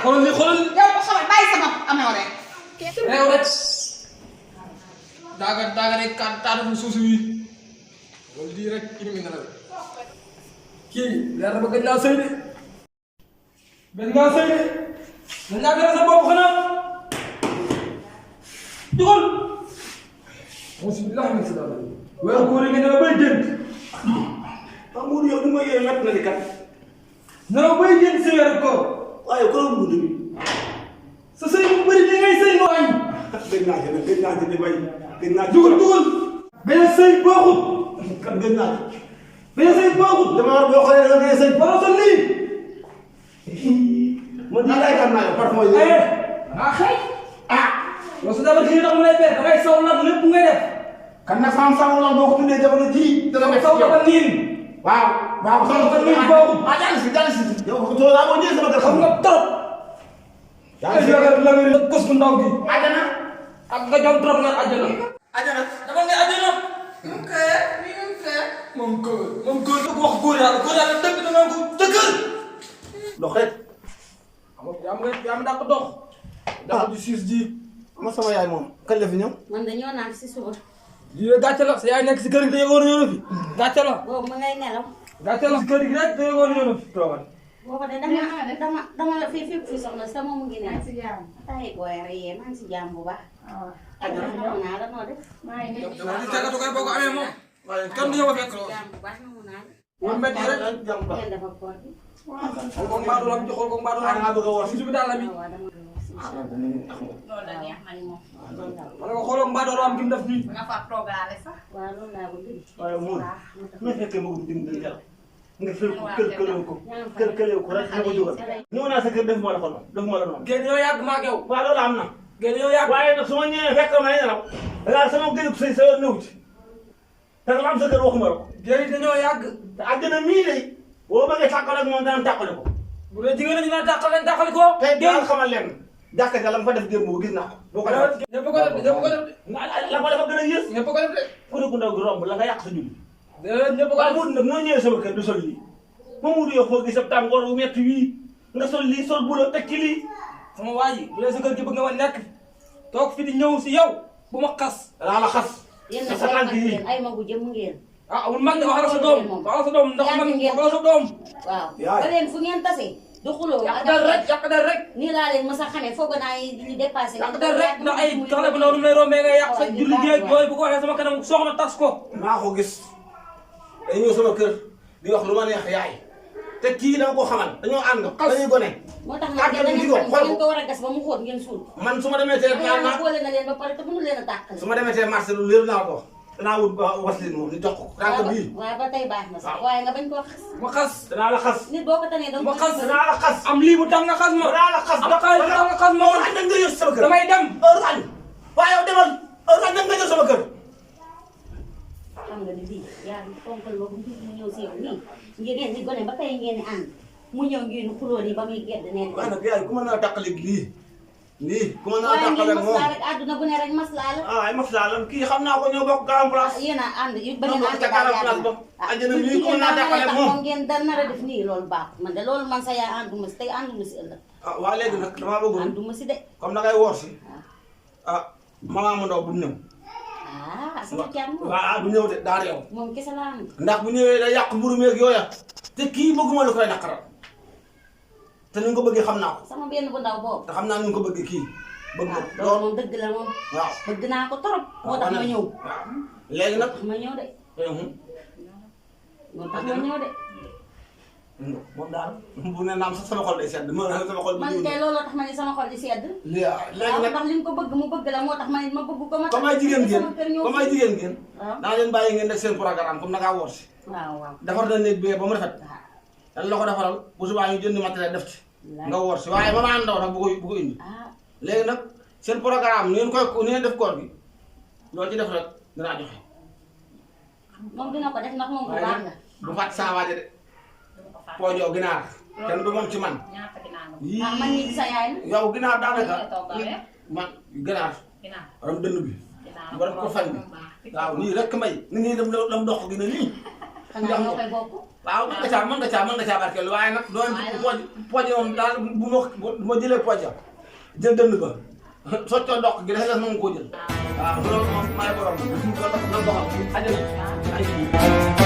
xoolal li xoolal. yow ko xamal bàyyi sama amew rek. réew rek. daaga rek taatu suuf si loolu di rek indi na la. kii leer na ba gëj naa sëy de. gëj naa sëy de. gëj naa gën a sa bopp xanaa. dugal. bismillah min salaam. weeru koor yi nga ne bay jënd. Amadou yow ni ma yee natt na di kat. non bay jënd si weeru koor. waaye ko mu dund bi. sa sëy bu bëri di ngay sëy nga wàññi. gëj naa ci nag gëj naa ci di bay. gëj naa ci dugal. benn sëy baaxul. kat gëj naa ci. benn sëy baaxul. dama war boo xoolee da ngay sëy. wala sa lii. man lii lay xam naa yow parfum yi. ah xëy. yow su dama kii tax mu lay bett dangay saw nag lépp ngay def. kan nag sama la boo ko tuddee jamono ji. dana def saw dafa niin. waaw waaw saw dafa niin boobu. jàll si. yow ko too daa boo ñëwee sama kër xam nga trop. yaa ngi la nga kos bu ndaw gi. ajana. ak nga jom trop nga àjjana. ajana. dama nga àjjana. moom kër du ko wax góor yàlla dëgg da nga ko dëggal. dox rek. yaa ma dàq dox. dafa di siis ji. ma sama yaay moom kañ la fi ñëw. man dañoo naan si suba. lii de gàcce la sa yaay nekk si kër gi te yëgoon ñëw na fi. gàcce la. boobu ma ngay nelaw. gàcce la si kër gi rek te yëgoon ñëw na fi toogal. boobu de dama la fii soxna sama mu ngi nelaw. tay booy rek yee maa ngi si jàmm bu baax. ak nangu naa la noo def. li tàggatu kay boo ko amee moom. waaye kenn du ñëw a fekk loolu. jàmm bu baax nangu naa la. moom mbedd rek. ngeen dafa koor bi. xool ko mbaadu lam xool ko mbaadu lam. bëgg a woor si bi daal la mi. waaw dama la wax si loolu la neex ma ni moom. ma ne ko xooloo mbaadu lam gi mu def nii. waaw loolu laa bëgg. waaye moom su ma fekkee ma ko dimbali yàlla nga fël ko kër ko rek nga ko jógal ñëw naa sa kër def ma la ko noonu def ma la noonu. génn yow yàgg maa ak yow. waaw loolu am na. génn yow yàgg. waaye nag su ma ñëwee fekk ma nelaw dangaa sama gën a sëy sa yoon ñëw ci te la am sa kër waxuma la ko. génn dañoo yàgg. te àddina mii de boo bëggee tàqale ak moom dana tàqale ko. bu dee jigéen ñi naan tàqale ko. tey daal xamal leen jàkka ja la mu fa def démb gis naa ko. boo ko defee ñëpp ko def ñëpp ko def. la ko dafa gën a yées. ñëpp ko def de. ku ne ku ndaw gi romb la nga yàq sa julli. ñëpp ko waaye def. Modou nag noo ñëwee sama kër du sol lii Mamadou yow foo gis ab tàngoor bu metti wii nga sol lii sol bu la teg ci lii. sama waa ji bu dee sa kër gi bëgg nga ma nekk toog fi di ñëw si yow bu ma xas. danaa la xas. yéen sa tànk yi ay magu jëm ngeen. ah amul mag de wax la sa doom wax la sa doom ndax man wax la sa doom. waaw. yaay ba leen fu ngeen tase. du xuloo yàq der rek. nii laa leen mës a xamee foog naa li dépassé. yàq der rek ndax ay xale bu ndaw nu mu lay rombee nga yàq sa julli géej booy bu ko waxee sama kanam soxna tas ko. maa ko gis day ñëw sama kër di wax lu ma neex yaay te kii dama ko xamal dañoo ànd dañuy gone. moo tax nag da ngeen ko war a gas ba mu xóot ngeen suul. man su ma demee tee yàlla boole na leen ba pare te mënu leen a tàqale. su ma demee tee marché lu léer naa ko danaa wut ba waslin moom ni jox ko tànk bii. waaw ba tey baax na sax waaye nga bañ koo xas. ma xas. danaa la xas. nit boo ko tanee danga ma xas danaa la xas. am lii bu tax nga xas ma. danaa la xas. am xaalis bu tax nga xas ma. añ nag nga ñëw sama kër. damay dem. heure añ waaye yow demal heure añ nag nga ñëw sama kër. xam nga ni lii yaa ngi fonkal ba mu ñëw si yow nii ngeen di gone ba tey ngeen di ànd mu ñëw ngeen xuloo nii ba muy gedd nee waaye nag yaay ku mën naa tàqaleeg lii ku mën naa waaye ngeen tàqaleeg moom maslaa rek àdduna bu ne rek maslaa la. ay maslaa la kii xam naa ko ñoo bokk garam place. yéen a ànd ba ñoo ngeen bokk ànd ca garam place ba. àjjana lii ku mën naa tàqaleeg moom ngeen da nar a def nii loolu baaxut man de loolu man sa yaay ànduma si tey ànduma si ëllëg. ah waa léegi nag damaa bëggoon ànduma si de. comme da ngay woor si ah maman mu ndaw bu ñëw. ah sama càmm moom waaw bu ñëw de daa réew. moom kese laa am. ndax bu ñëwee day yàq mburu meeg yooya te kii bëgguma lu koy naqaral te ni nga ko bëggee xam naa ko sama benn bu ndaw boobu. te xam naa ni nga ko bëggee kii. bëgg waaw na loolu moom dëgg la moom. waaw bëgg naa ko trop. moo tax ma ñëw. waaw léegi nag. ma ñëw de. moo tax ma ñëw de. moom daal bu ne naam sax sama xol day sedd ma sama xol. man kay looloo tax ma ne sama xol di sedd. léegi waaw nag ndax li mu ko bëgg mu bëgg la moo tax ma ne ma bëgg ko ma. comme ay jigéen ngeen sama kër ñëw comme ay jigéen ngeen. waaw naa leen bàyyi ngeen def seen programme comme da ngaa woor si. waaw waaw. defar na néeg bi ba mu rafet. dan la ko defaral bu subaa ñu jënd matériel def ci. nga woor si waaye maman ndaw nag bu ko indi. léegi nag seen programme ni ngeen def koor gi loolu ci def rek dinaa joxe. moom dina ko def ndax moom bu baax la. bu fàtt saa waaje de. poojoo ginaar. kenn du moom ci man. yii man mii di sa yaay la. yow ginaar daanaka. man ginaar. borom dënn bi. borom ko fan bi. waaw nii rek may ni ñuy dem dox gi ne nii. xanaa ñoo koy bokk. waaw mën nga caa barkeel waaye nag doon pooj moom daal bu ma jëlee pooj jël dënd ba soccoo ndox gi dafa des na nga koo jël waaw loolu moom maay borom ko doxal xajal